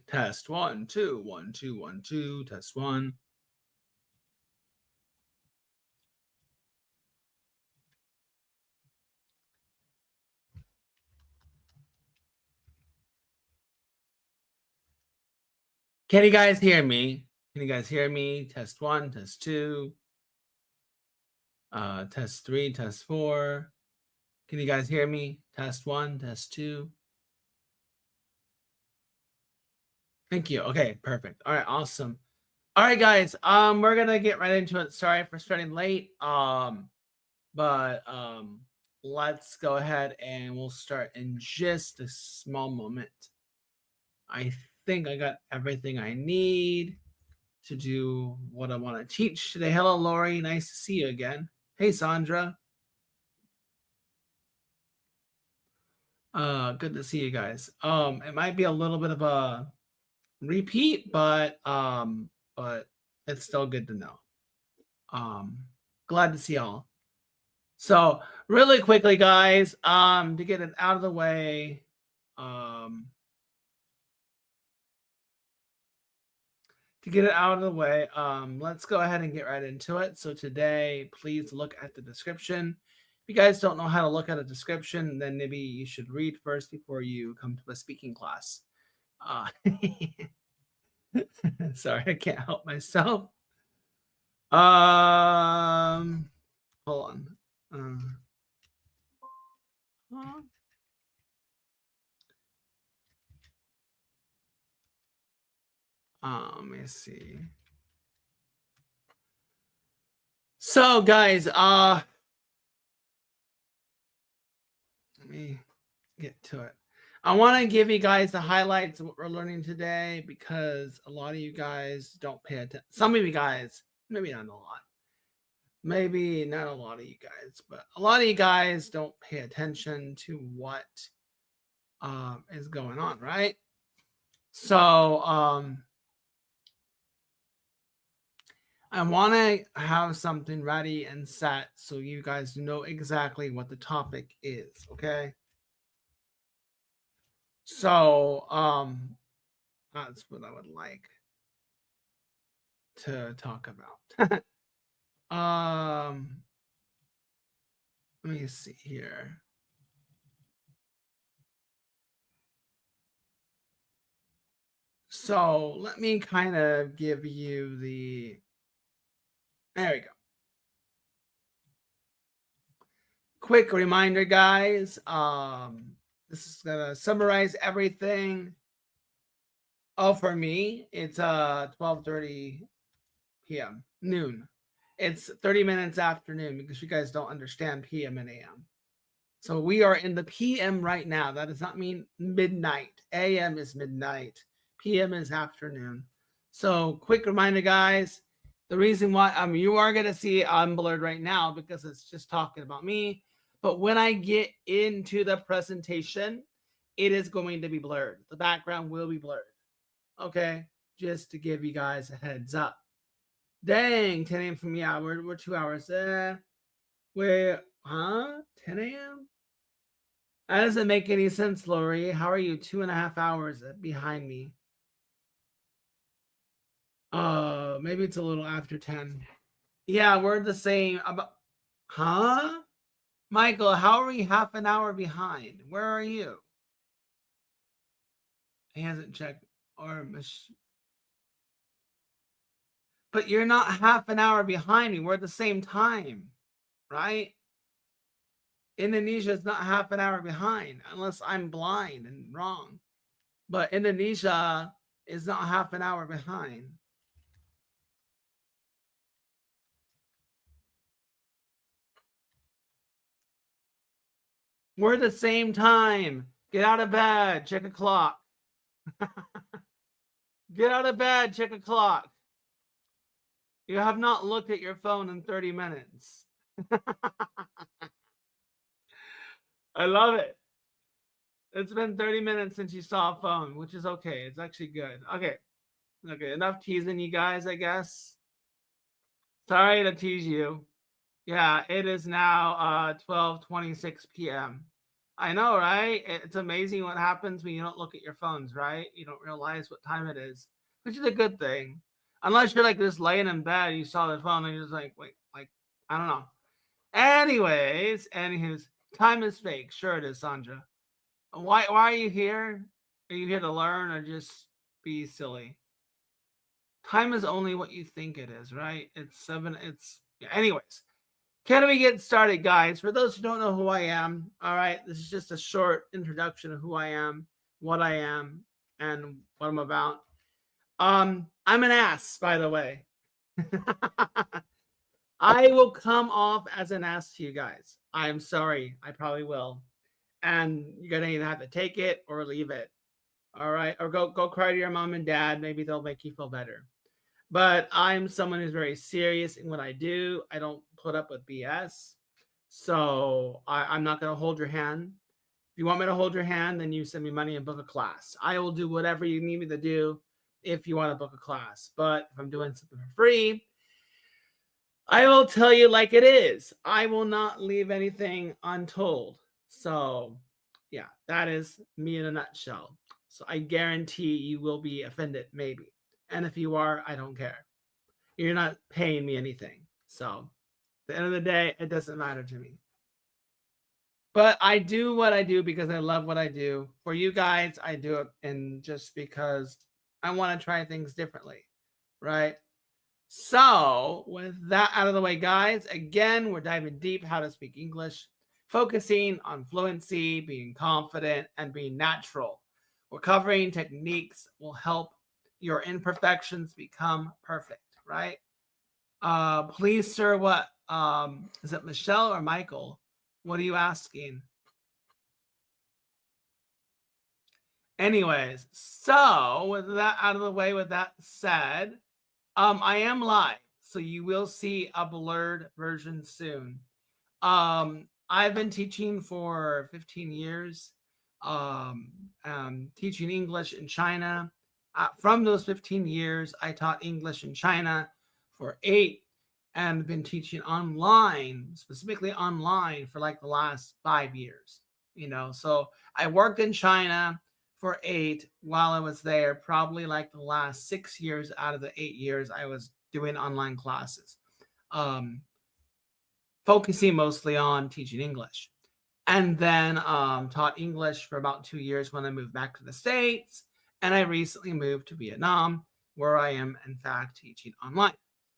Test 1 2 1 2 1 2. Test 1. Can you guys hear me? Can you guys hear me? Test 1, test 2. Test 3, test 4. Can you guys hear me? Test 1, test 2. Thank you. Okay, perfect. All right, awesome. All right, guys. We're gonna get right into it. Sorry for starting late. But let's go ahead and we'll start in just a small moment. I think I got everything I need to do what I want to teach today. Hello, Lori. Nice to see you again. Hey, Sandra. Good to see you guys. It might be a little bit of a repeat, but it's still good to know. Glad to see y'all. So really quickly, guys, to get it out of the way, let's go ahead and get right into it. So today, please look at the description. If you guys don't know how to look at a description, then maybe you should read first before you come to a speaking class. Sorry, I can't help myself. Hold on. Let me see. So, guys, let me get to it. I want to give you guys the highlights of what we're learning today because a lot of you guys don't pay attention. Some of you guys, maybe not a lot. Maybe not a lot of you guys, but a lot of you guys don't pay attention to what is going on, right? So, I want to have something ready and set so you guys know exactly what the topic is, okay? So, that's what I would like to talk about. Let me see here. So let me kind of give you the, there we go. Quick reminder, guys. This is gonna summarize everything. Oh, for me, it's 12:30 p.m. noon. It's 30 minutes afternoon because you guys don't understand p.m. and a.m. So we are in the p.m. right now. That does not mean midnight. a.m. is midnight. p.m. is afternoon. So quick reminder, guys. The reason why you are going to see I'm blurred right now because it's just talking about me. But when I get into the presentation, it is going to be blurred. The background will be blurred. Okay, just to give you guys a heads up. Dang, 10 a.m. from, yeah, we're 2 hours there. We're, 10 a.m.? That doesn't make any sense, Lori. How are you 2.5 hours behind me? Maybe it's a little after 10. Yeah, we're the same. Michael, how are we half an hour behind? Where are you? He hasn't checked. But you're not half an hour behind me. We're at the same time, right? Indonesia is not half an hour behind unless I'm blind and wrong. but Indonesia is not half an hour behind. We're the same time. Get out of bed. Check a clock. Get out of bed. Check a clock. You have not looked at your phone in 30 minutes. I love it. It's been 30 minutes since you saw a phone, which is okay. It's actually good. Okay. Okay. Enough teasing you guys, I guess. Sorry to tease you. Yeah, it is now 12:26 p.m. I know, right? It's amazing what happens when you don't look at your phones, right? You don't realize what time it is, which is a good thing. Unless you're like just laying in bed, you saw the phone and you're just like, wait, like, I don't know. Anyways, time is fake. Sure it is, Sandra. Why are you here? Are you here to learn or just be silly? Time is only what you think it is, right? It's seven. It's yeah. Anyways, can we get started, guys? For those who don't know who I am, all right, this is just a short introduction of who I am, what I am, and what I'm about. I'm an ass, by the way. I will come off as an ass to you guys. I'm sorry. I probably will. And you're gonna either have to take it or leave it. All right. Or go cry to your mom and dad. Maybe they'll make you feel better. But I'm someone who's very serious in what I do. I don't put up with BS. So I'm not gonna hold your hand. If you want me to hold your hand, then you send me money and book a class. I will do whatever you need me to do if you want to book a class. But if I'm doing something for free, I will tell you like it is. I will not leave anything untold. So, yeah, that is me in a nutshell. So, I guarantee you will be offended, maybe. And if you are, I don't care. You're not paying me anything. So, at the end of the day, it doesn't matter to me. But I do what I do because I love what I do. For you guys, I do it and just because I want to try things differently, right? So, with that out of the way, guys, again, we're diving deep how to speak English, focusing on fluency, being confident, and being natural. We're covering techniques will help your imperfections become perfect, right? Please, sir, what is it Michelle or Michael? What are you asking? Anyways, so with that out of the way, with that said, I am live, so you will see a blurred version soon. I've been teaching for 15 years, teaching English in China. From those 15 years, I taught English in China for 8 and been teaching online, specifically online, for like the last 5 years. So I worked in China for 8 while I was there, probably like the last 6 years out of the 8 years I was doing online classes, focusing mostly on teaching English. And then taught English for about 2 years when I moved back to the States. And I recently moved to Vietnam, where I am, in fact, teaching online.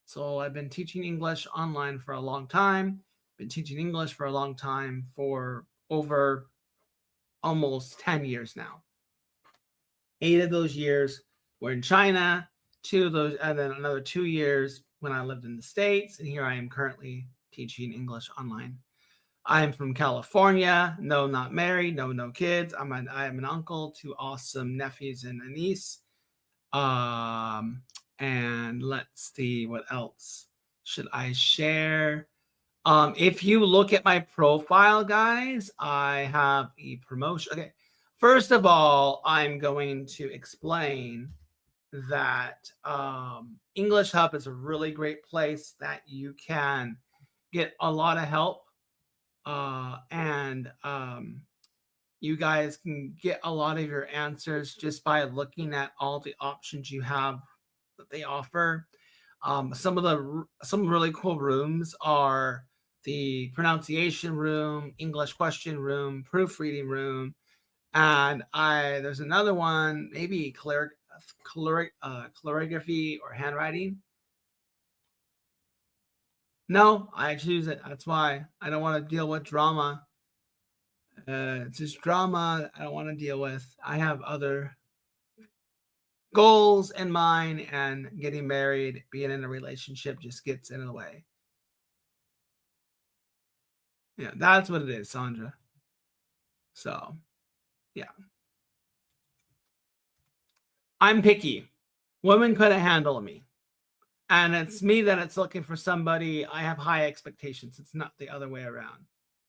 So I've been teaching English online for a long time, been teaching English for a long time, for over almost 10 years now. 8 of those years were in China, 2 of those, and then another 2 years when I lived in the States. And here I am currently teaching English online. I'm from California. No, not married. No kids. I am an uncle to awesome nephews and a niece. And let's see what else should I share. If you look at my profile, guys, I have a promotion. Okay, first of all, I'm going to explain that English Hub is a really great place that you can get a lot of help, and you guys can get a lot of your answers just by looking at all the options you have that they offer. Some really cool rooms are the pronunciation room, English question room, proofreading room, and there's another one, maybe calligraphy or handwriting. No, I choose it. That's why I don't want to deal with drama. It's just drama I don't want to deal with. I have other goals in mind, and getting married, being in a relationship just gets in the way. Yeah, that's what it is, Sandra. So, yeah. I'm picky. Women couldn't handle me. And it's me that it's looking for somebody. I have high expectations. It's not the other way around.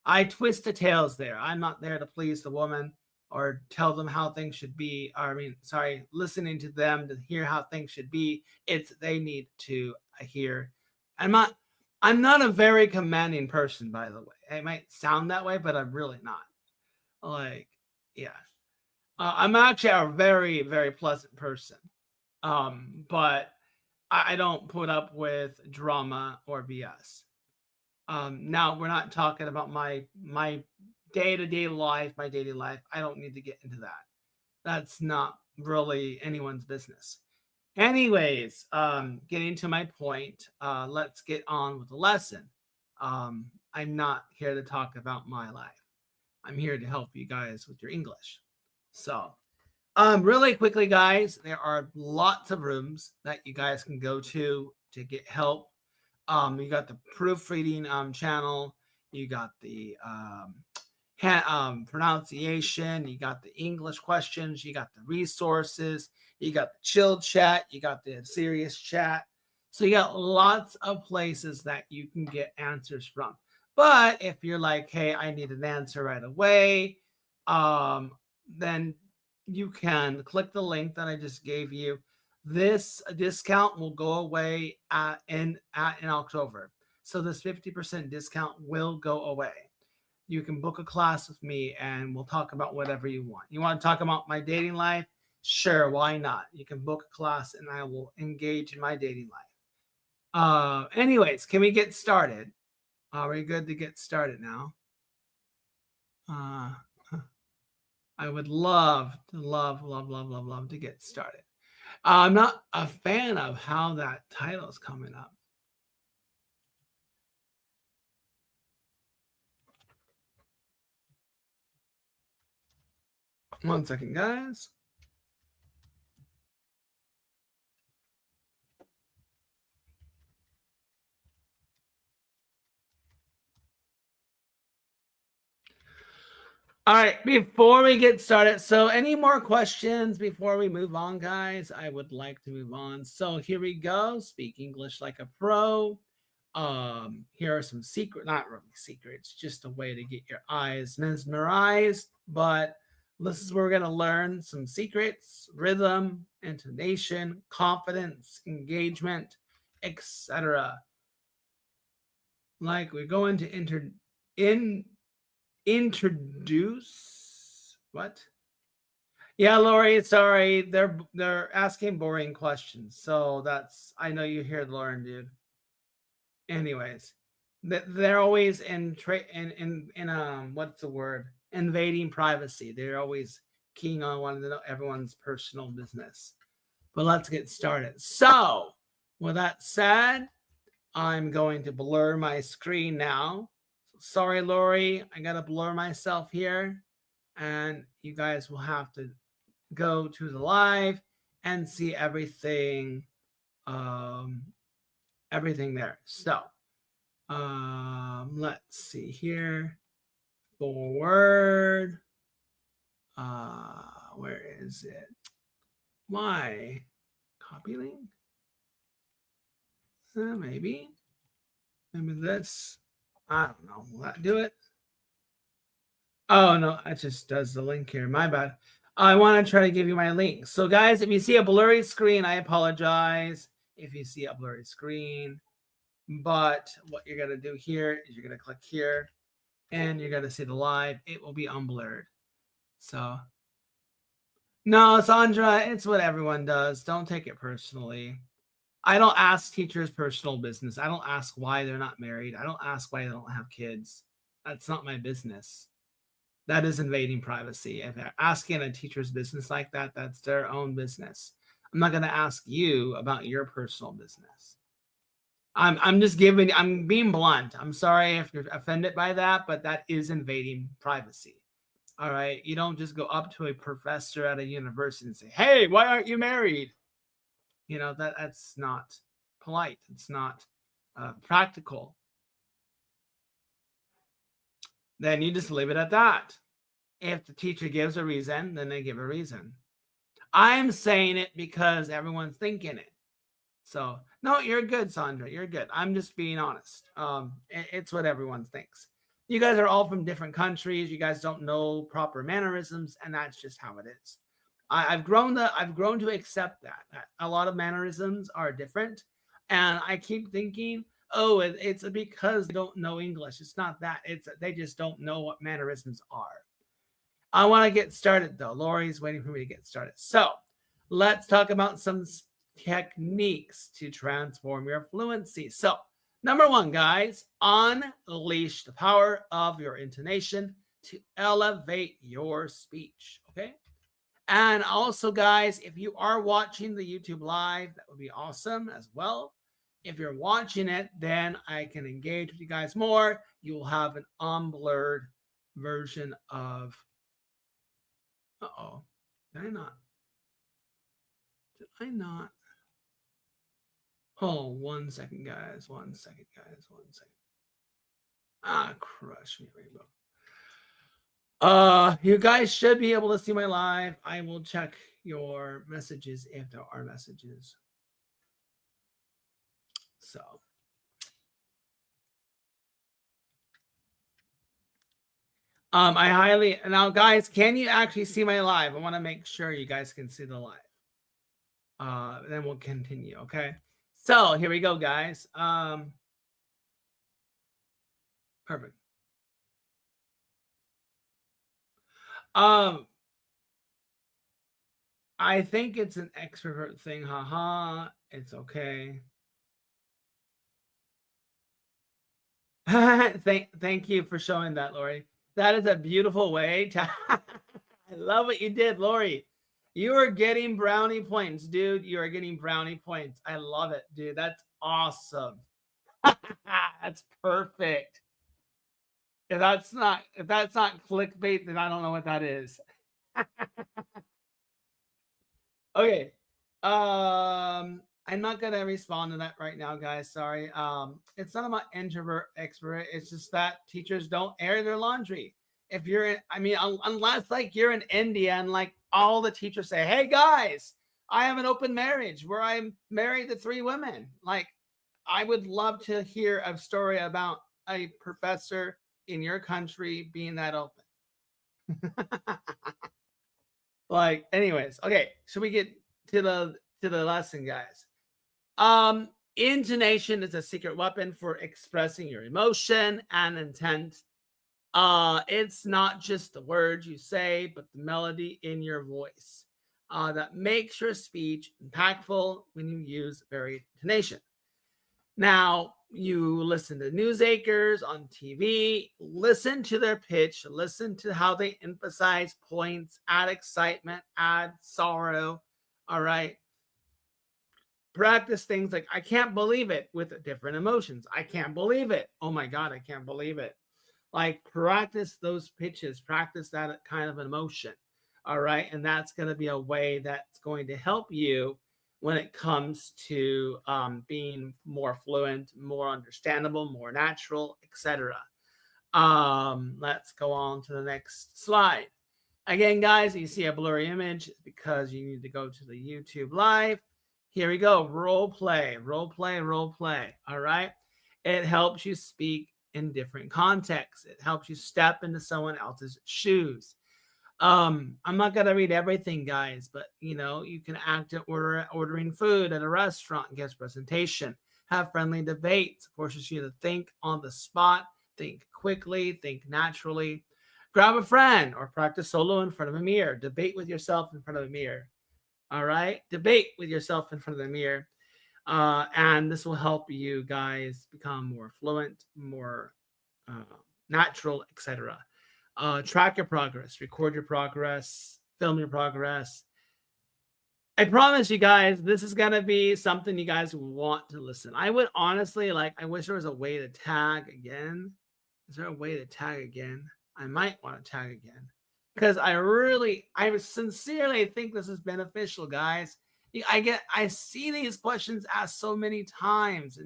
I twist the tails there. I'm not there to please the woman or tell them how things should be. Or, I mean, sorry, listening to them to hear how things should be. It's they need to hear. I'm not. I'm not a very commanding person, by the way. It might sound that way, but I'm really not. Like, yeah, I'm actually a very, very pleasant person. But I don't put up with drama or BS. Now we're not talking about my day-to-day life, my daily life. I don't need to get into that. That's not really anyone's business. Anyways, getting to my point, let's get on with the lesson. I'm not here to talk about my life. I'm here to help you guys with your English. So, really quickly, guys, there are lots of rooms that you guys can go to get help. You got the proofreading channel, you got the pronunciation, you got the English questions, you got the resources, you got the chill chat, you got the serious chat. So you got lots of places that you can get answers from. But if you're like, hey, I need an answer right away, then you can click the link that I just gave you. This discount will go away in October. So this 50% discount will go away. You can book a class with me and we'll talk about whatever you want. You want to talk about my dating life? Sure, why not? You can book a class and I will engage in my dating life. Anyways, can we get started? Are we good to get started now? I would love to get started. I'm not a fan of how that title is coming up. One second, guys. All right, before we get started, so any more questions before we move on, guys? I would like to move on. So here we go. Speak English like a pro. Here are some not really secrets, just a way to get your eyes mesmerized. But this is where we're gonna learn some secrets: rhythm, intonation, confidence, engagement, etc. Like we're going to introduce what? Yeah, Lori, sorry, they're asking boring questions. So that's I know you hear Lauren, dude. Anyways, they're always in what's the word? Invading privacy. They're always keying on wanting to know everyone's personal business. But let's get started. So, with that said, I'm going to blur my screen now. Sorry, Lori, I gotta blur myself here, and you guys will have to go to the live and see everything, everything there. So, let's see here. Forward. Where is it? Why? Copy link? Maybe this. I don't know. Will that do it? Oh no, it just does the link here. My bad. I want to try to give you my link. So guys, if you see a blurry screen, I apologize if you see a blurry screen. But what you're going to do here is you're going to click here and you're going to see the live. It will be unblurred. So no, Sandra, it's what everyone does. Don't take it personally. I don't ask teachers personal business. I don't ask why they're not married. I don't ask why they don't have kids. That's not my business. That is invading privacy. If they're asking a teacher's business like that, that's their own business. I'm not going to ask you about your personal business. I'm just giving, I'm being blunt. I'm sorry if you're offended by that, but that is invading privacy. All right. You don't just go up to a professor at a university and say, hey, why aren't you married? You know, that's not polite. It's not practical. Then you just leave it at that. If the teacher gives a reason, then they give a reason. I'm saying it because everyone's thinking it. So, no, you're good, Sandra. You're good. I'm just being honest. It's what everyone thinks. You guys are all from different countries. You guys don't know proper mannerisms, and that's just how it is. I've grown to accept that a lot of mannerisms are different, and I keep thinking, oh, it's because they don't know English. It's not that. It's they just don't know what mannerisms are. I want to get started though. Lori's waiting for me to get started. So let's talk about some techniques to transform your fluency. So, number one, guys, unleash the power of your intonation to elevate your speech. Okay. And also, guys, if you are watching the YouTube live, that would be awesome as well. If you're watching it, then I can engage with you guys more. You will have an unblurred version of. Uh-oh. Did I not? Did I not? Oh, 1 second, guys. 1 second, guys. 1 second. Ah, crush me, Rainbow. You guys should be able to see my live. I will check your messages if there are messages. So. I highly now, guys. Can you actually see my live? I want to make sure you guys can see the live. Then we'll continue. Okay. So here we go, guys. Perfect. I think it's an extrovert thing. Haha. It's okay. Thank you for showing that, Lori. That is a beautiful way to. I love what you did, Lori. You are getting brownie points, dude. You are getting brownie points. I love it, dude. That's awesome. That's perfect. If that's not clickbait, then I don't know what that is. Okay. I'm not gonna respond to that right now, guys. Sorry. It's not about introvert, extrovert. It's just that teachers don't air their laundry. If you're in, I mean, unless like you're in India and like all the teachers say, "Hey guys, I have an open marriage where I'm married to 3 women." Like, I would love to hear a story about a professor in your country being that open. Like, anyways, okay. Should we get to the lesson, guys? Intonation is a secret weapon for expressing your emotion and intent. It's not just the words you say, but the melody in your voice that makes your speech impactful when you use varied intonation. Now, you listen to news anchors on TV, listen to their pitch, listen to how they emphasize points, add excitement, add sorrow. All right. Practice things like, I can't believe it, with different emotions. I can't believe it. Oh my God, I can't believe it. Like, practice those pitches, practice that kind of emotion. All right. And that's going to be a way that's going to help you when it comes to being more fluent, more understandable, more natural, etc. Let's go on to the next slide. Again, guys, you see a blurry image because you need to go to the YouTube live. Here we go. Role play, role play, role play. All right. It helps you speak in different contexts. It helps you step into someone else's shoes. I'm not gonna read everything, guys, but you can act at ordering food at a restaurant, guest presentation, have friendly debates, forces you to think on the spot, think quickly, think naturally. Grab a friend or practice solo in front of a mirror. Debate with yourself in front of a mirror. All right, debate with yourself in front of the mirror, and this will help you guys become more fluent, more natural, etc. Track your progress, record your progress, film your progress. I promise you guys, this is gonna be something you guys want to listen. I would honestly I wish there was a way to tag again. Is there a way to tag again? I might want to tag again because I sincerely think this is beneficial, guys. I see these questions asked so many times,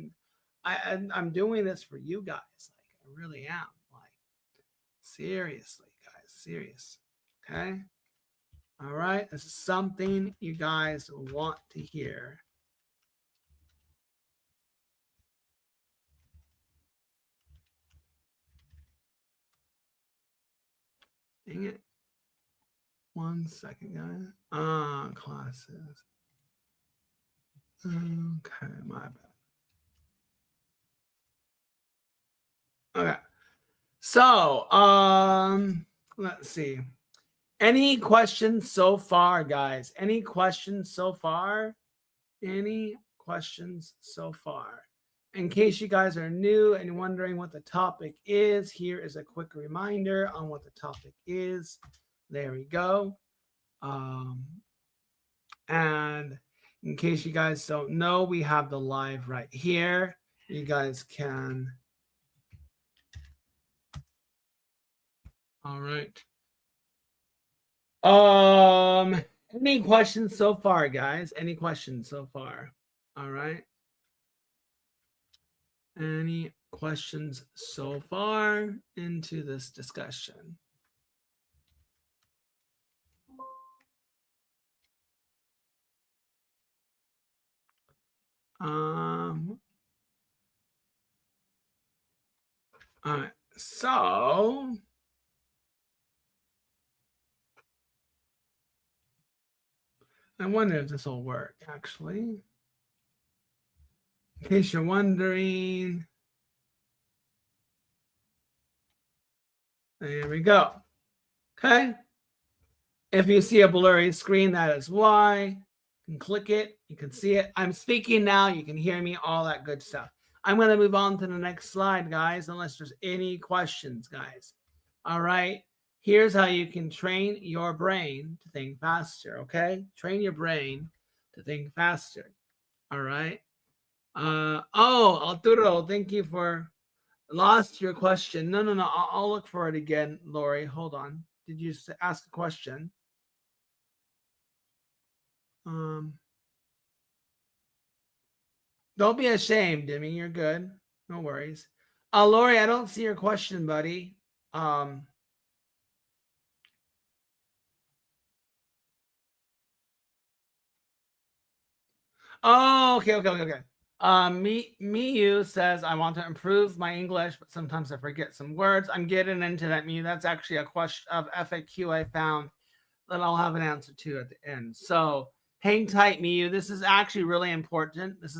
and I'm doing this for you guys. Like, I really am. Like, seriously, guys, serious. Okay. All right. This is something you guys want to hear. Dang it. 1 second, guys. Classes. Okay, my bad. Okay. So, let's see. Any questions so far, guys? Any questions so far? Any questions so far? In case you guys are new and wondering what the topic is, here is a quick reminder on what the topic is. There we go. And in case you guys don't know, we have the live right here. You guys can. All right. Any questions so far, guys? Any questions so far? All right. Any questions so far into this discussion? All right. So I wonder if this will work, actually. In case you're wondering. There we go. Okay. If you see a blurry screen, that is why. You can click it. You can see it. I'm speaking now. You can hear me, all that good stuff. I'm going to move on to the next slide, guys, unless there's any questions, guys. All right. Here's how you can train your brain to think faster, okay? Train your brain to think faster. All right. Arturo, thank you for lost your question. No. I'll look for it again, Lori. Hold on. Did you ask a question? Don't be ashamed, Demi. You're good. No worries. Lori, I don't see your question, buddy. Oh, okay. Miyu says, I want to improve my English, but sometimes I forget some words. I'm getting into that, Miyu. That's actually a question of FAQ I found that I'll have an answer to at the end. So hang tight, Miyu. This is actually really important. This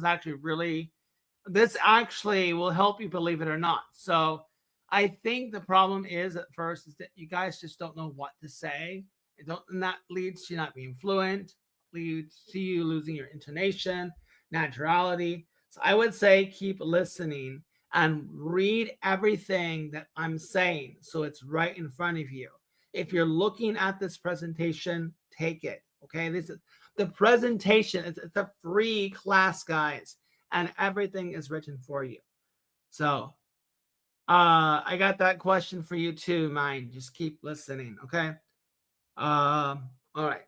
actually will help you, believe it or not. So I think the problem is at first is that you guys just don't know what to say. And that leads to you not being fluent, leads to you losing your intonation, naturality. So I would say keep listening and read everything that I'm saying so it's right in front of you. If you're looking at this presentation, take it. Okay, this is the presentation. It's a free class, guys, and everything is written for you. So I got that question for you too, mine. Just keep listening, okay? All right.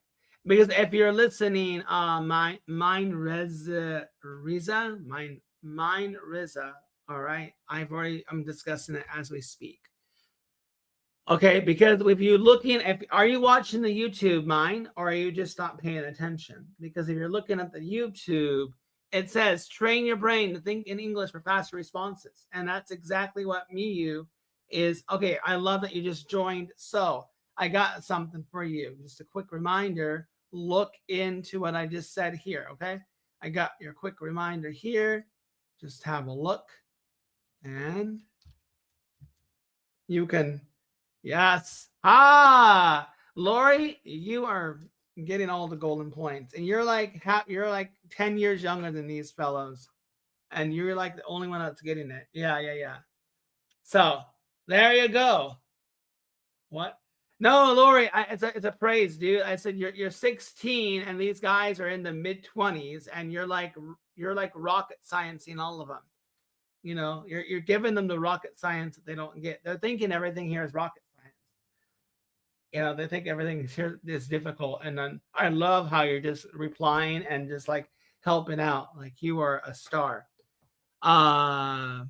Because if you're listening, mine Riza, all right. I'm discussing it as we speak. Okay, because if you're looking at, are you watching the YouTube, mine, or are you just not paying attention? Because if you're looking at the YouTube, it says train your brain to think in English for faster responses. And that's exactly what Miyu is. Okay, I love that you just joined. So I got something for you. Just a quick reminder. Look into what I just said here, okay? I got your quick reminder here. Just have a look. And you can, yes. Lori, you are getting all the golden points. And you're like 10 years younger than these fellows. And you're like the only one that's getting it. Yeah. So there you go. What? No, Lori, it's a praise, dude. I said you're 16 and these guys are in the mid 20s and you're like rocket sciencing all of them. You know, you're giving them the rocket science that they don't get. They're thinking everything here is rocket science. They think everything is difficult. And then I love how you're just replying and just like helping out. Like you are a star. Uh,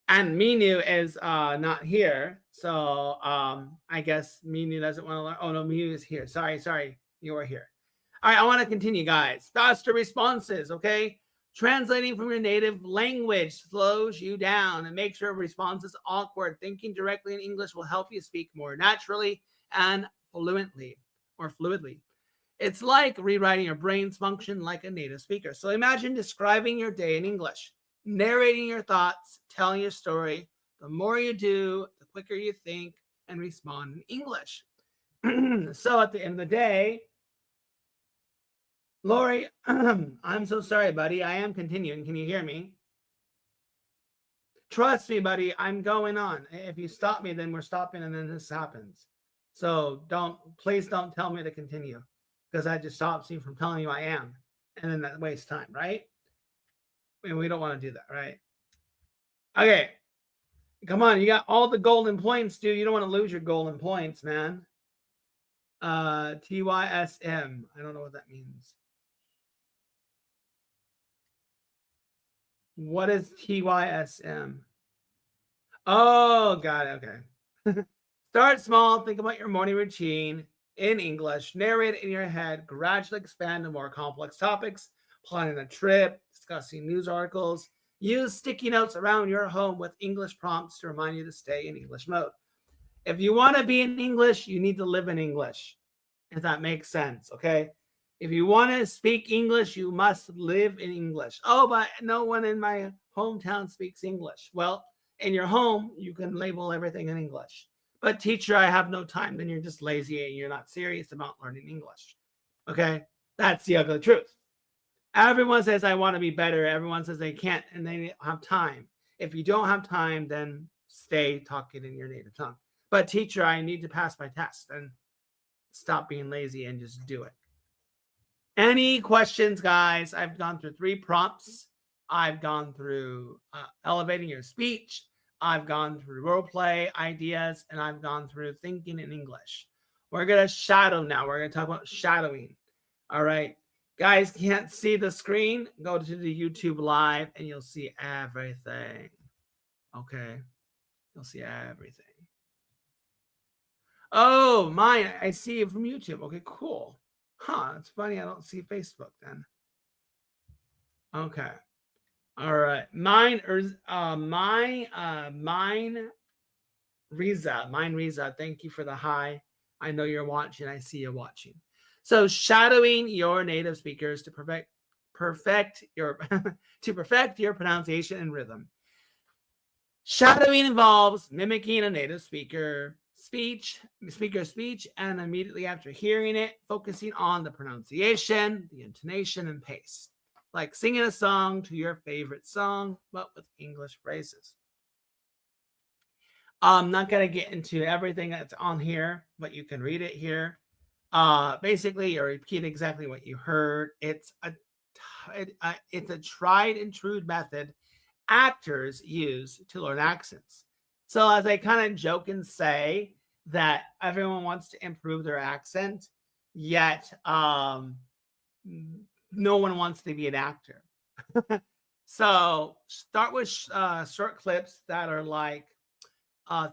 and Minu is not here. So I guess Minu doesn't want to learn. Oh no, Minu is here. Sorry, you are here. All right, I want to continue, guys. Faster responses, okay? Translating from your native language slows you down and makes your responses awkward. Thinking directly in English will help you speak more naturally and fluently or fluidly. It's like rewriting your brain's function like a native speaker. So imagine describing your day in English, narrating your thoughts, telling your story. The more you do, the quicker you think and respond in English. So at the end of the day, Lori, I'm so sorry, buddy. I am continuing. Can you hear me? Trust me, buddy. I'm going on. If you stop me, then we're stopping, and then this happens. So please don't tell me to continue, because that just stops you from telling you I am, and then that wastes time, right? And we don't want to do that, right? Okay, come on. You got all the golden points, dude. You don't want to lose your golden points, man. TYSM. I don't know what that means. What is TYSM? Oh, got it. Okay. Start small. Think about your morning routine in English. Narrate it in your head. Gradually expand to more complex topics. Planning a trip, discussing news articles. Use sticky notes around your home with English prompts to remind you to stay in English mode. If you want to be in English, you need to live in English, if that makes sense, okay? If you want to speak English, you must live in English. Oh, but no one in my hometown speaks English. Well, in your home, you can label everything in English. But teacher, I have no time. Then you're just lazy and you're not serious about learning English. Okay? That's the ugly truth. Everyone says, I want to be better. Everyone says they can't and they don't have time. If you don't have time, then stay talking in your native tongue. But teacher, I need to pass my test. And stop being lazy and just do it. Any questions, guys? I've gone through 3 prompts. I've gone through elevating your speech. I've gone through role play ideas, and I've gone through thinking in English. We're going to shadow now. We're going to talk about shadowing. All right. Guys, can't see the screen? Go to the YouTube live and you'll see everything. Okay. You'll see everything. Oh, mine. I see it from YouTube. Okay, cool. Huh, it's funny I don't see Facebook then. Okay. All right. Mine Riza, thank you for the hi. I know you're watching. I see you watching. So shadowing your native speakers to perfect your to perfect your pronunciation and rhythm. Shadowing involves mimicking a native speaker's speech, and immediately after hearing it, focusing on the pronunciation, the intonation, and pace. Like singing a song to your favorite song, but with English phrases. I'm not going to get into everything that's on here, but you can read it here. Basically, you repeat exactly what you heard. It's a tried and true method actors use to learn accents. So as I kind of joke and say that everyone wants to improve their accent, yet no one wants to be an actor. So start with short clips that are like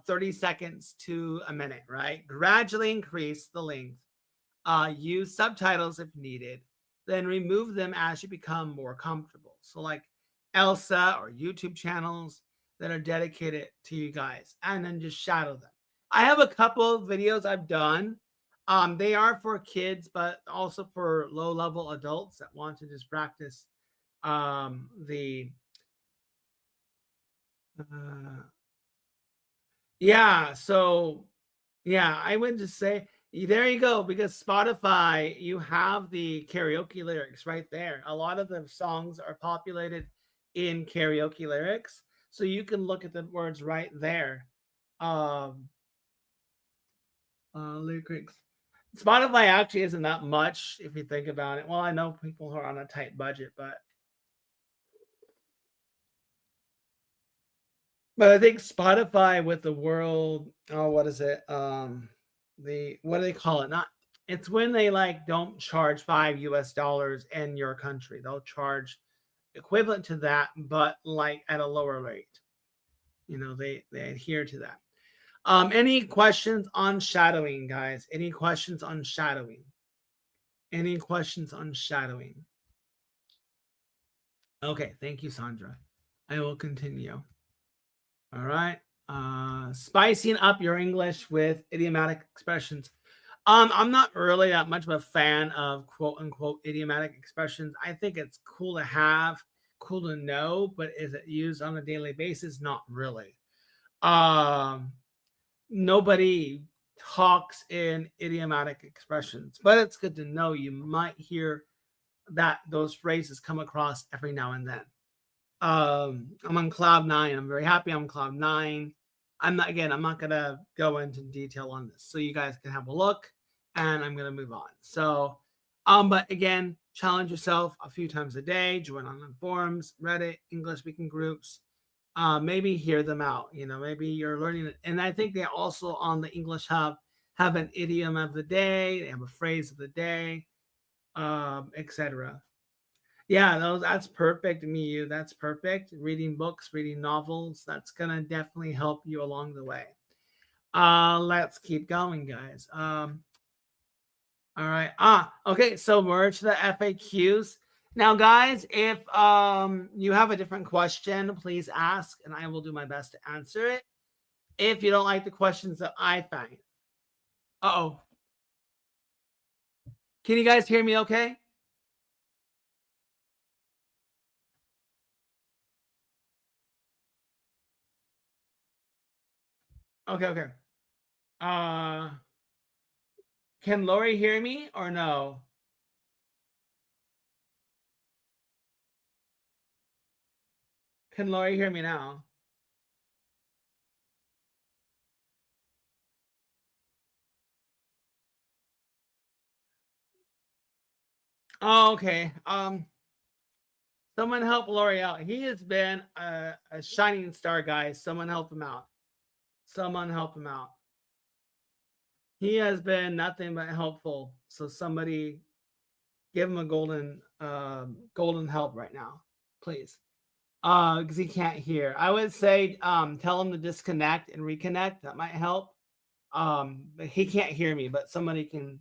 30 seconds to a minute, right? Gradually increase the length. Use subtitles if needed. Then remove them as you become more comfortable. So like Elsa or YouTube channels that are dedicated to you guys, and then just shadow them. I have a couple of videos I've done. They are for kids, but also for low-level adults that want to just practice the yeah. So yeah, I would just say there you go, because Spotify, you have the karaoke lyrics right there. A lot of the songs are populated in karaoke lyrics, so you can look at the words right there. Lyrics. Spotify actually isn't that much if you think about it. Well, I know people who are on a tight budget, but I think Spotify with the world, oh, what is it? what do they call it? Not it's when they like don't charge $5 in your country. They'll charge equivalent to that, but like at a lower rate. You know, they adhere to that. Any questions on shadowing, guys? Any questions on shadowing? Any questions on shadowing? Okay, thank you, Sandra. I will continue. All right. Spicing up your English with idiomatic expressions. I'm not really that much of a fan of quote unquote idiomatic expressions. I think it's cool to have, cool to know, but is it used on a daily basis? Not really. Um, Nobody talks in idiomatic expressions, but it's good to know. You might hear that those phrases come across every now and then. I'm on cloud nine. I'm very happy I'm on cloud nine. I'm not gonna go into detail on this, so you guys can have a look, and I'm gonna move on. So, but again, challenge yourself a few times a day. Join online forums, Reddit, English speaking groups. Maybe hear them out. You know, maybe you're learning it, and I think they also on the English Hub have an idiom of the day. They have a phrase of the day, etc. Yeah, that's perfect, Miyu. That's perfect. Reading books, reading novels, that's gonna definitely help you along the way. Let's keep going, guys. All right. Okay, so we're to the FAQs. Now, guys, if you have a different question, please ask, and I will do my best to answer it. If you don't like the questions that I find. Uh-oh. Can you guys hear me okay? Okay, okay. Uh can Lori hear me or no? Can Lori hear me now? Oh, okay. Someone help Lori out. He has been a shining star, guys. Someone help him out. Someone help him out. He has been nothing but helpful. So somebody give him a golden help right now, please. Because he can't hear. I would say tell him to disconnect and reconnect. That might help. But he can't hear me, but somebody can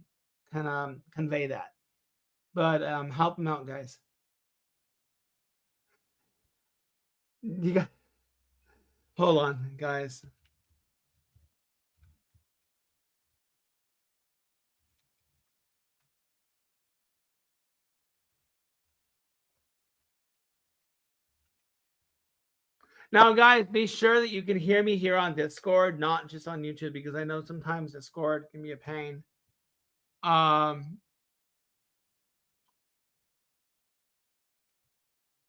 convey that. But help him out, guys. You got hold on, guys. Now, guys, be sure that you can hear me here on Discord, not just on YouTube, because I know sometimes Discord can be a pain.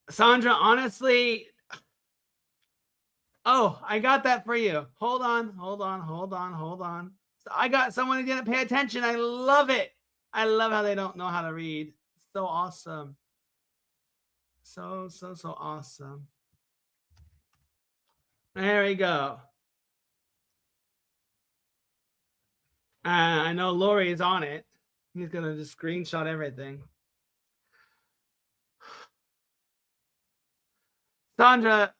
Sandra, honestly, oh, I got that for you. Hold on. So I got someone who didn't pay attention. I love it. I love how they don't know how to read. So awesome. So awesome. There we go. I know Lori is on it. He's gonna just screenshot everything. Sandra,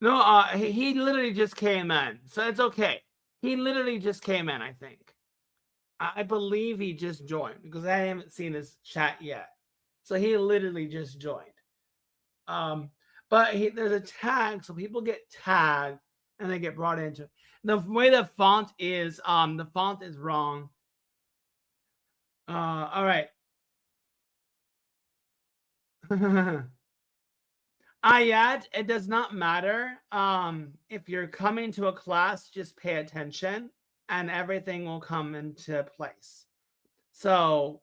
no, he literally just came in, so it's okay. He literally just came in, I think. I believe he just joined because I haven't seen his chat yet. So he literally just joined. But there's a tag, so people get tagged and they get brought into it. The way the font is wrong. All right. Ayat, it does not matter. If you're coming to a class, just pay attention and everything will come into place. So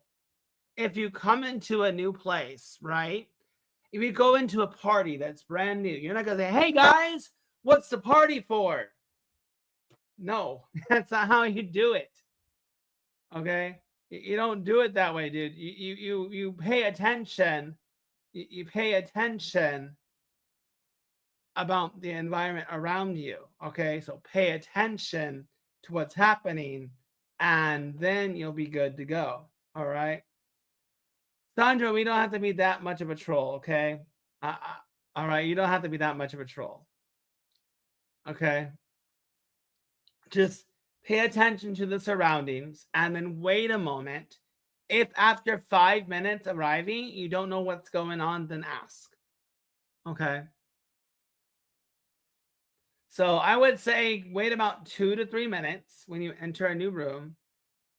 if you come into a new place, right? If you go into a party that's brand new, you're not gonna say, "Hey guys, what's the party for?" No, that's not how you do it. Okay, you don't do it that way, dude. You pay attention. You pay attention about the environment around you. Okay, so pay attention to what's happening, and then you'll be good to go. All right, Sandra, we don't have to be that much of a troll. Okay, all right, you don't have to be that much of a troll. Okay, just pay attention to the surroundings, and then wait a moment. If after 5 minutes arriving you don't know what's going on, then ask. Okay. So I would say wait about 2 to 3 minutes when you enter a new room.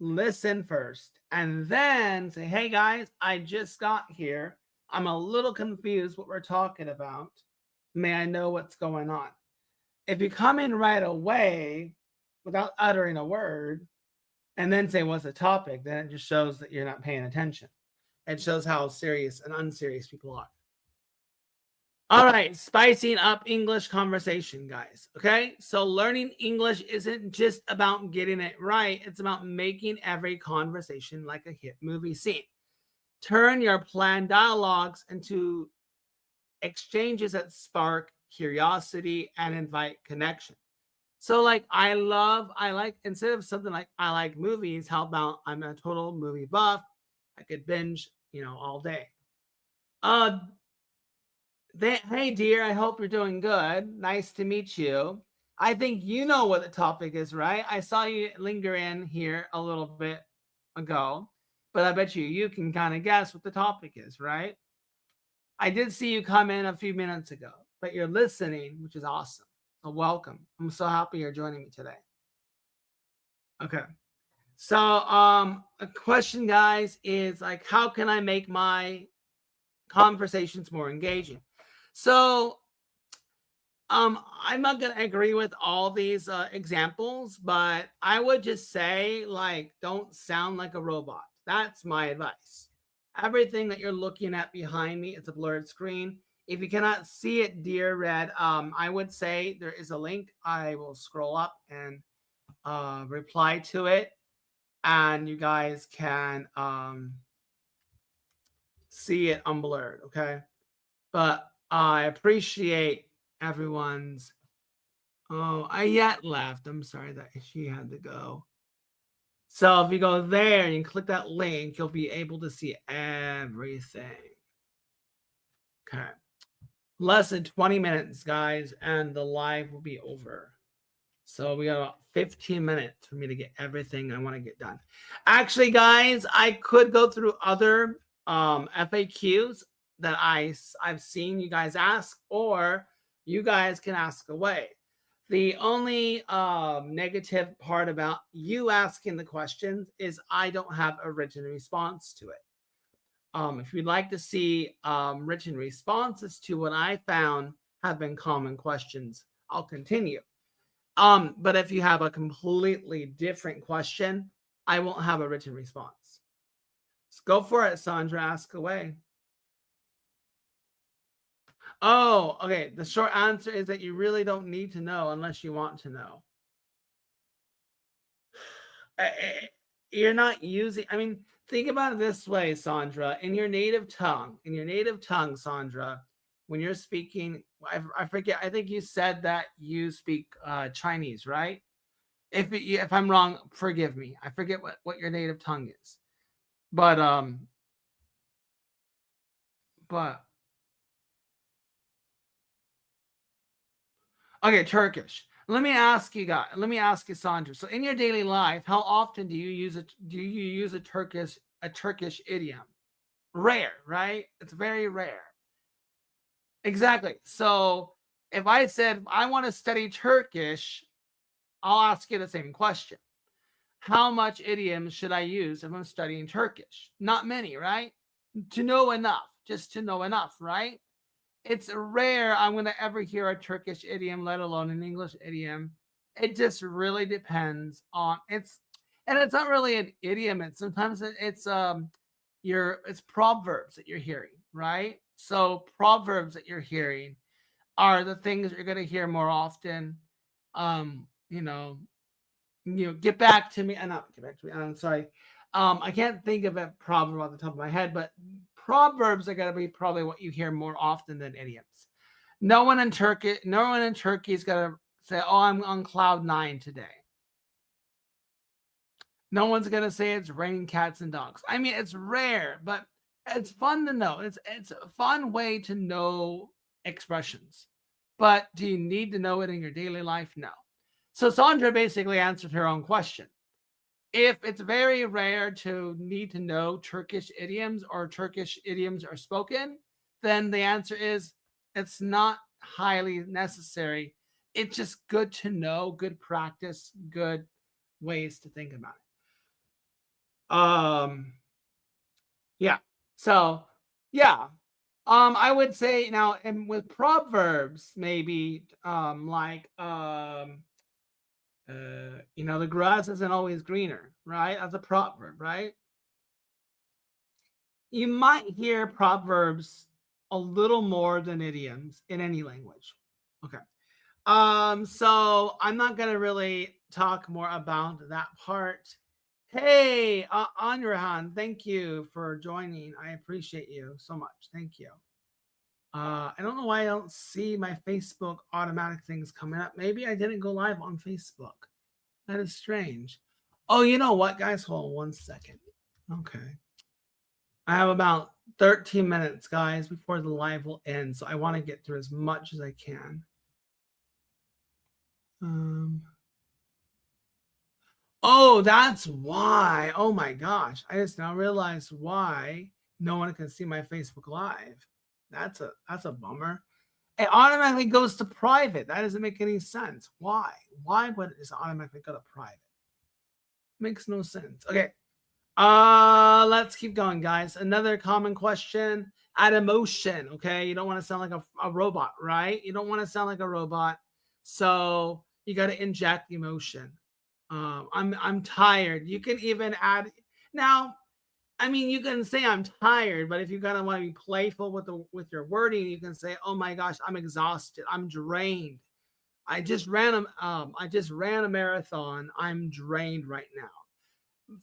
Listen first, and then say, "Hey guys, I just got here. I'm a little confused what we're talking about. May I know what's going on?" If you come in right away without uttering a word and then say, "What's the topic?" then it just shows that you're not paying attention. It shows how serious and unserious people are. All right, spicing up English conversation, guys. Okay, so learning English isn't just about getting it right, it's about making every conversation like a hit movie scene. Turn your planned dialogues into exchanges that spark curiosity and invite connection. So, like, instead of something like I like movies, how about I'm a total movie buff? I could binge, all day. Uh, Hey, dear, I hope you're doing good. Nice to meet you. I think you know what the topic is, right? I saw you linger in here a little bit ago, but I bet you can kind of guess what the topic is, right? I did see you come in a few minutes ago, but you're listening, which is awesome. So welcome. I'm so happy you're joining me today. Okay. So, a question, guys, is like, how can I make my conversations more engaging? So, I'm not gonna agree with all these examples, but I would just say, like, don't sound like a robot. That's my advice. Everything that you're looking at behind me, it's a blurred screen. If you cannot see it, dear Red, I would say there is a link. I will scroll up and reply to it, and you guys can see it unblurred. Okay, but I appreciate everyone's. Oh, I yet left. I'm sorry that she had to go. So if you go there and you click that link, you'll be able to see everything. Okay. Less than 20 minutes, guys, and the live will be over. So we got about 15 minutes for me to get everything I want to get done. Actually, guys, I could go through other FAQs that I've seen you guys ask, or you guys can ask away. The only negative part about you asking the questions is I don't have a written response to it. If you'd like to see written responses to what I found have been common questions, I'll continue. But if you have a completely different question, I won't have a written response. So go for it, Sandra. Ask away. Oh, okay. The short answer is that you really don't need to know unless you want to know. You're not using, I mean, think about it this way, Sandra. In your native tongue, Sandra, when you're speaking, I forget, I think you said that you speak Chinese, right? If I'm wrong, forgive me. I forget what your native tongue is. But okay, Turkish. Let me ask you, Sandra. So in your daily life, how often do you use a Turkish idiom? Rare, right? It's very rare. Exactly. So if I said I want to study Turkish, I'll ask you the same question. How much idioms should I use if I'm studying Turkish? Not many, right? To know enough, just to know enough, right? It's rare I'm going to ever hear a Turkish idiom, let alone an English idiom. It just really depends on and it's not really an idiom. It's sometimes it's proverbs that you're hearing, right? So proverbs that you're hearing are the things that you're going to hear more often. Um, you know, get back to me. Not get back to me. I'm sorry. I can't think of a proverb off the top of my head, but proverbs are going to be probably what you hear more often than idioms. No one in Turkey is gonna say, "Oh, I'm on cloud 9 today." No one's gonna say it's raining cats and dogs. I mean, it's rare, but it's fun to know. It's a fun way to know expressions. But do you need to know it in your daily life? No. So Sandra basically answered her own question. If it's very rare to need to know Turkish idioms or Turkish idioms are spoken, then the answer is it's not highly necessary. It's just good to know, good practice, good ways to think about it. Yeah. So, yeah. I would say now, and with proverbs, maybe the grass isn't always greener, right? That's a proverb, right? You might hear proverbs a little more than idioms in any language. Okay. So I'm not gonna really talk more about that part. Hey, Anurahan, thank you for joining. I appreciate you so much. Thank you. I don't know why I don't see my Facebook automatic things coming up. Maybe I didn't go live on Facebook. That is strange. Oh, you know what, guys? Hold on 1 second. Okay. I have about 13 minutes, guys, before the live will end. So I want to get through as much as I can. Oh, that's why. Oh my gosh. I just now realized why no one can see my Facebook Live. That's a bummer. It automatically goes to private. That doesn't make any sense. Why? Why would it just automatically go to private? Makes no sense. Okay. Let's keep going, guys. Another common question. Add emotion. Okay. You don't want to sound like a robot, right? You don't want to sound like a robot. So you got to inject emotion. I'm tired. You can even add now. I mean, you can say I'm tired, but if you kind of want to be playful with your wording, you can say, "Oh my gosh, I'm exhausted. I'm drained. I just ran a marathon. I'm drained right now."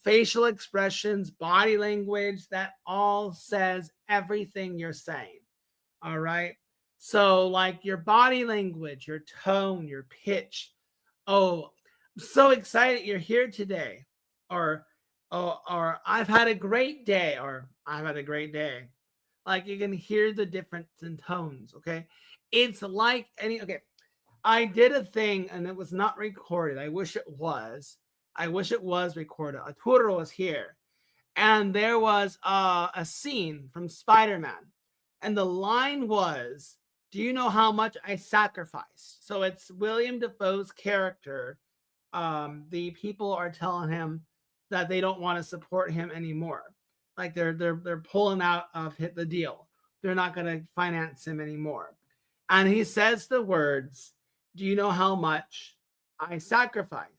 Facial expressions, body language, that all says everything you're saying. All right. So, like your body language, your tone, your pitch. Oh, I'm so excited you're here today. Or I've had a great day, or I've had a great day. Like you can hear the difference in tones. Okay. It's like okay. I did a thing and it was not recorded. I wish it was. I wish it was recorded. Arturo was here, and there was a scene from Spider-Man, and the line was, "Do you know how much I sacrificed?" So it's William Dafoe's character. The people are telling him that they don't want to support him anymore. Like they're pulling out of the deal. They're not going to finance him anymore. And he says the words, "Do you know how much I sacrificed?"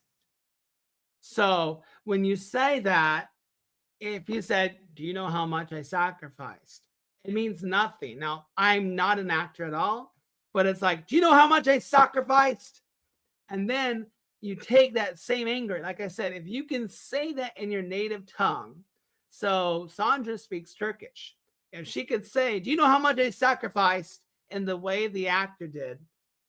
So when you say that, if you said, "Do you know how much I sacrificed?" It means nothing. Now, I'm not an actor at all, but it's like, "Do you know how much I sacrificed?" And then you take that same anger. Like I said, if you can say that in your native tongue, so Sandra speaks Turkish. If she could say, "Do you know how much I sacrificed?" in the way the actor did,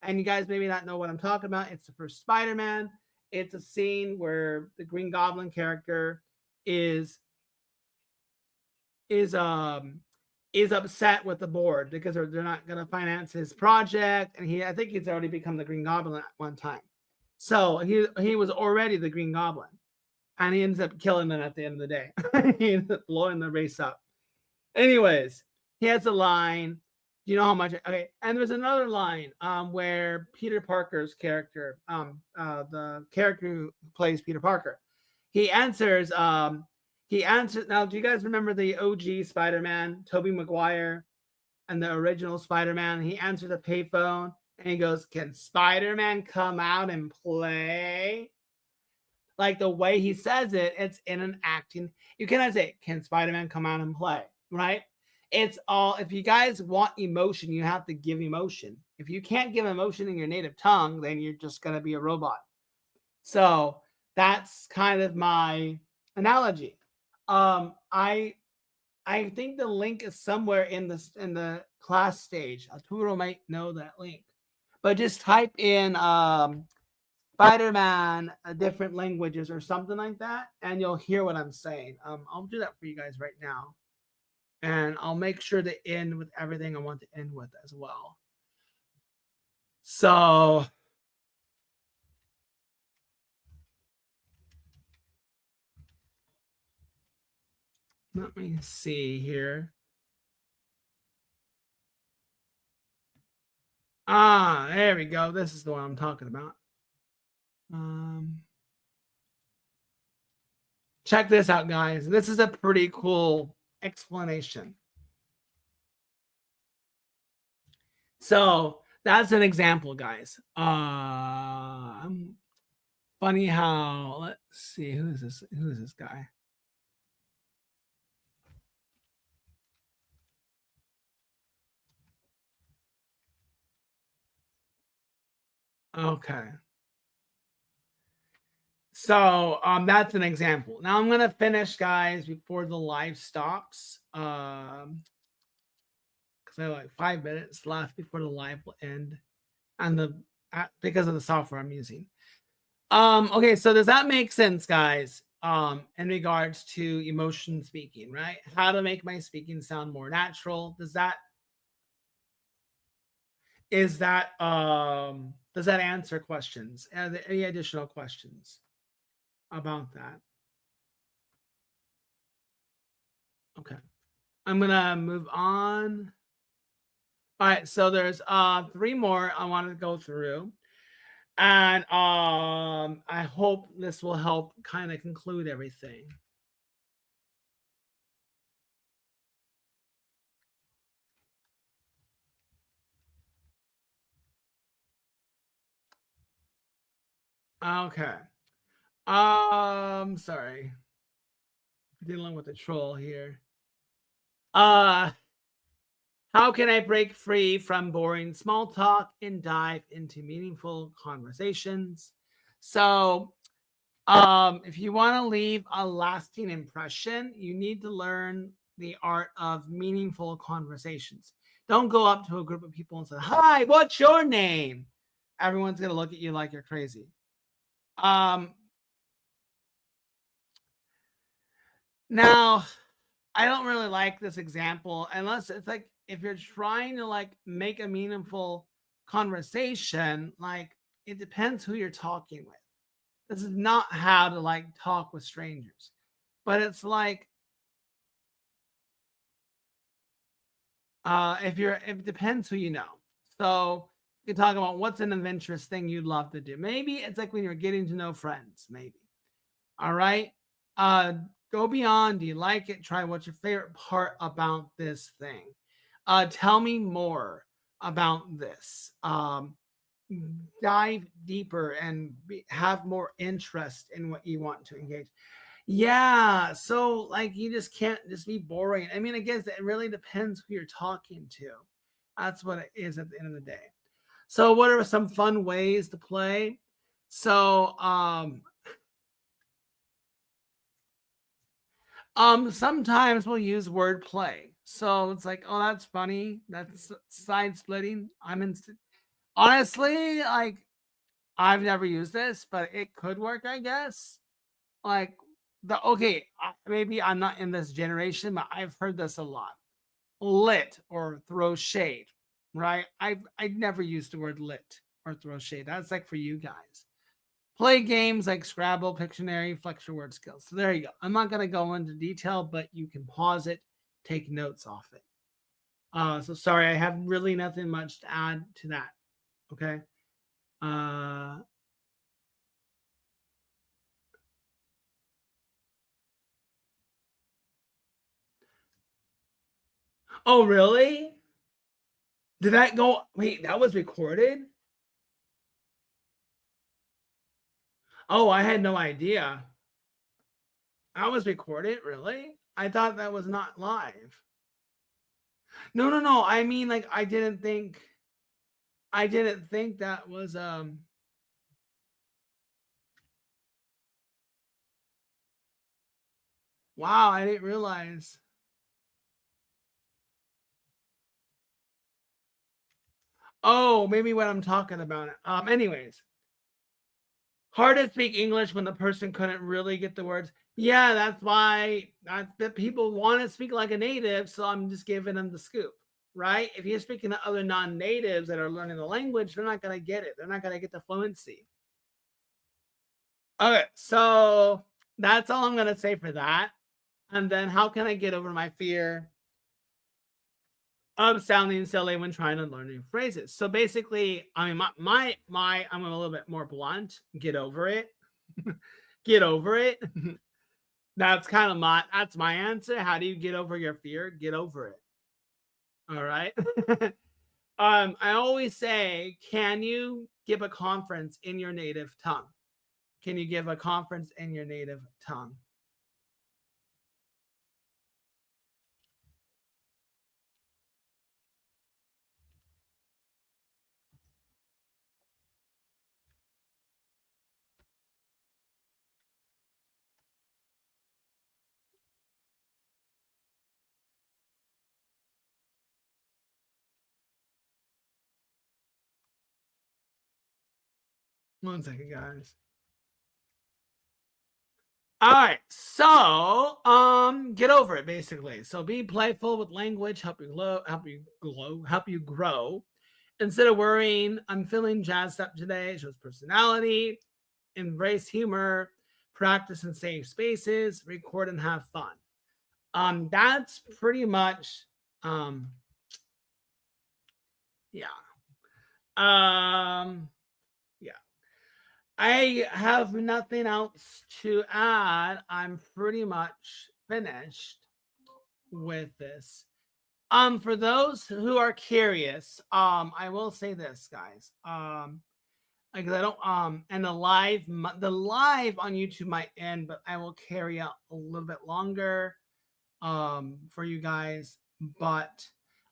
and you guys maybe not know what I'm talking about, it's the first Spider-Man. It's a scene where the Green Goblin character is is um is upset with the board because they're not going to finance his project, and I think he's already become the Green Goblin at one time. So he was already the Green Goblin, and he ends up killing them at the end of the day. He ends up blowing the race up. Anyways, he has a line. Do you know how much? Okay, and there's another line where Peter Parker's character, the character who plays Peter Parker, he answers. He answers. Now, do you guys remember the OG Spider-Man, Tobey Maguire, and the original Spider-Man? He answered the payphone and he goes, "Can Spider-Man come out and play?" Like the way he says it, it's in an acting. You cannot say, "Can Spider-Man come out and play?" Right? It's all, if you guys want emotion, you have to give emotion. If you can't give emotion in your native tongue, then you're just going to be a robot. So that's kind of my analogy. I I think the link is somewhere in the class stage. Arturo might know that link, but just type in Spider-Man different languages or something like that, and you'll hear what I'm saying. I'll do that for you guys right now, and I'll make sure to end with everything I want to end with as well. So let me see here. There we go. This is the one I'm talking about. Check this out, guys. This is a pretty cool explanation. So that's an example, guys. Funny how, let's see, who's this guy? Okay. So that's an example. Now I'm gonna finish, guys, before the live stops. Because I have like 5 minutes left before the live will end, and because of the software I'm using. Okay, so does that make sense, guys? In regards to emotion speaking, right? How to make my speaking sound more natural. Does that answer questions? Are there any additional questions about that? Okay. I'm gonna move on. All right, so there's 3 more I wanted to go through. And I hope this will help kind of conclude everything. Okay. Sorry. Dealing with a troll here. How can I break free from boring small talk and dive into meaningful conversations? So, if you want to leave a lasting impression, you need to learn the art of meaningful conversations. Don't go up to a group of people and say, "Hi, what's your name?" Everyone's gonna look at you like you're crazy. Now, I don't really like this example unless it's like if you're trying to like make a meaningful conversation, like it depends who you're talking with. This is not how to like talk with strangers. But it's like if it depends who you know. So you can talk about what's an adventurous thing you'd love to do. Maybe it's like when you're getting to know friends, maybe. All right. Uh Go beyond. Do you like it? Try what's your favorite part about this thing. Tell me more about this. Dive deeper and have more interest in what you want to engage. Yeah, so like you just can't just be boring. I mean, I guess it really depends who you're talking to. That's what it is at the end of the day. So, what are some fun ways to play? So, sometimes we'll use wordplay. So it's like, oh, that's funny. That's side splitting. Honestly, like I've never used this, but it could work, I guess. Like maybe I'm not in this generation, but I've heard this a lot. Lit or throw shade, right? I've never used the word lit or throw shade. That's like for you guys. Play games like Scrabble, Pictionary, flex your word skills. So there you go. I'm not gonna go into detail, but you can pause it, take notes off it. So sorry, I have really nothing much to add to that. Okay. Uh, oh, really? Did that go? Wait, that was recorded? Oh, I had no idea. That was recorded, really? I thought that was not live. No, no, no. I mean, like, I didn't think that was wow, I didn't realize. Oh, maybe what I'm talking about. Anyways, hard to speak English when the person couldn't really get the words. Yeah, that's why that people want to speak like a native, so I'm just giving them the scoop, right? If you're speaking to other non-natives that are learning the language, they're not gonna get it. They're not gonna get the fluency. Okay, so that's all I'm gonna say for that. And then how can I get over my fear of sounding silly when trying to learn new phrases? So basically, I mean, my I'm a little bit more blunt. Get over it. Get over it. That's my answer. How do you get over your fear? Get over it. All right. I always say, can you give a conference in your native tongue? Can you give a conference in your native tongue? One second, guys. All right, so get over it basically. So be playful with language, help you grow. Instead of worrying, I'm feeling jazzed up today. Shows personality, embrace humor, practice in safe spaces, record and have fun. That's pretty much yeah. Um yeah. I have nothing else to add. I'm pretty much finished with this. For those who are curious, I will say this, guys. Like I don't and the live on YouTube might end, but I will carry out a little bit longer for you guys. But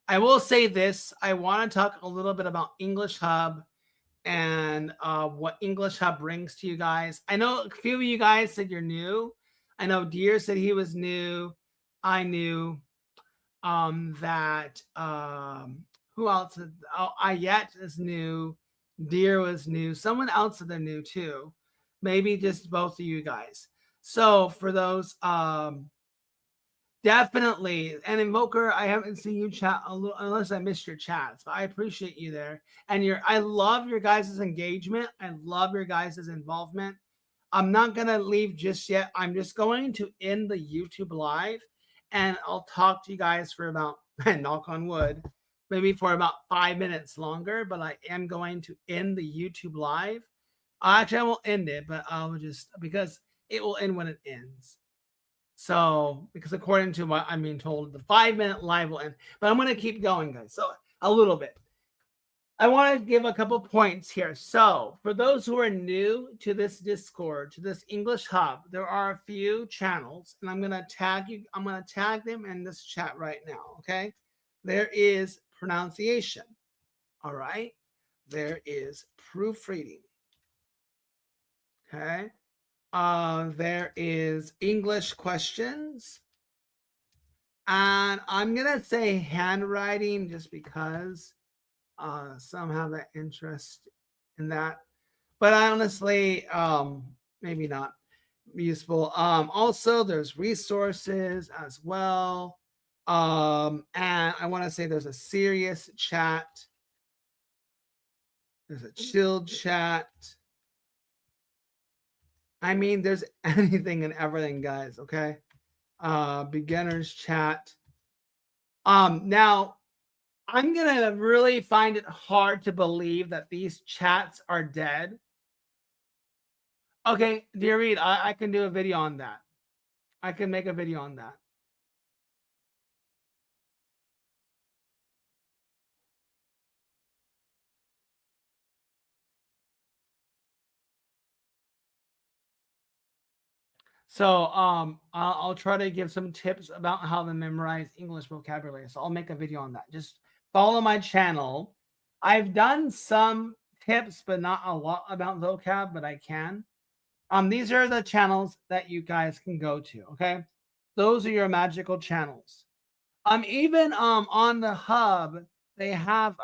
I will say this: I want to talk a little bit about English Hub and what English Hub brings to you guys. I know a few of you guys said you're new. I know Deer said he was new. I knew that who else? Ayet is new. Deer was new. Someone else said they're new too. Maybe just both of you guys. So for those, definitely. And Invoker, I haven't seen you chat a little, unless I missed your chats, but I appreciate you there. And I love your guys' engagement. I love your guys' involvement. I'm not going to leave just yet. I'm just going to end the YouTube live and I'll talk to you guys for about, knock on wood, maybe for about 5 minutes longer. But I am going to end the YouTube live. Actually, I won't end it, but I'll just, because it will end when it ends. So, because according to what I'm being told, the 5 minute live will end. But I'm going to keep going, guys. So, a little bit. I want to give a couple points here. So, for those who are new to this Discord, to this English Hub, there are a few channels, and I'm going to tag you. I'm going to tag them in this chat right now. Okay. There is pronunciation. All right. There is proofreading. Okay. There is English questions. And I'm going to say handwriting just because some have an interest in that. But honestly, maybe not useful. Also, there's resources as well. And I want to say there's a serious chat. There's a chilled chat. I mean, there's anything and everything, guys. Okay. Beginners chat. Now I'm gonna really find it hard to believe that these chats are dead. Okay, dear Reed, I can do a video on that. I can make a video on that. So I'll try to give some tips about how to memorize English vocabulary. So I'll make a video on that. Just follow my channel. I've done some tips, but not a lot about vocab, but I can. These are the channels that you guys can go to. Okay, those are your magical channels. Even on the hub, they have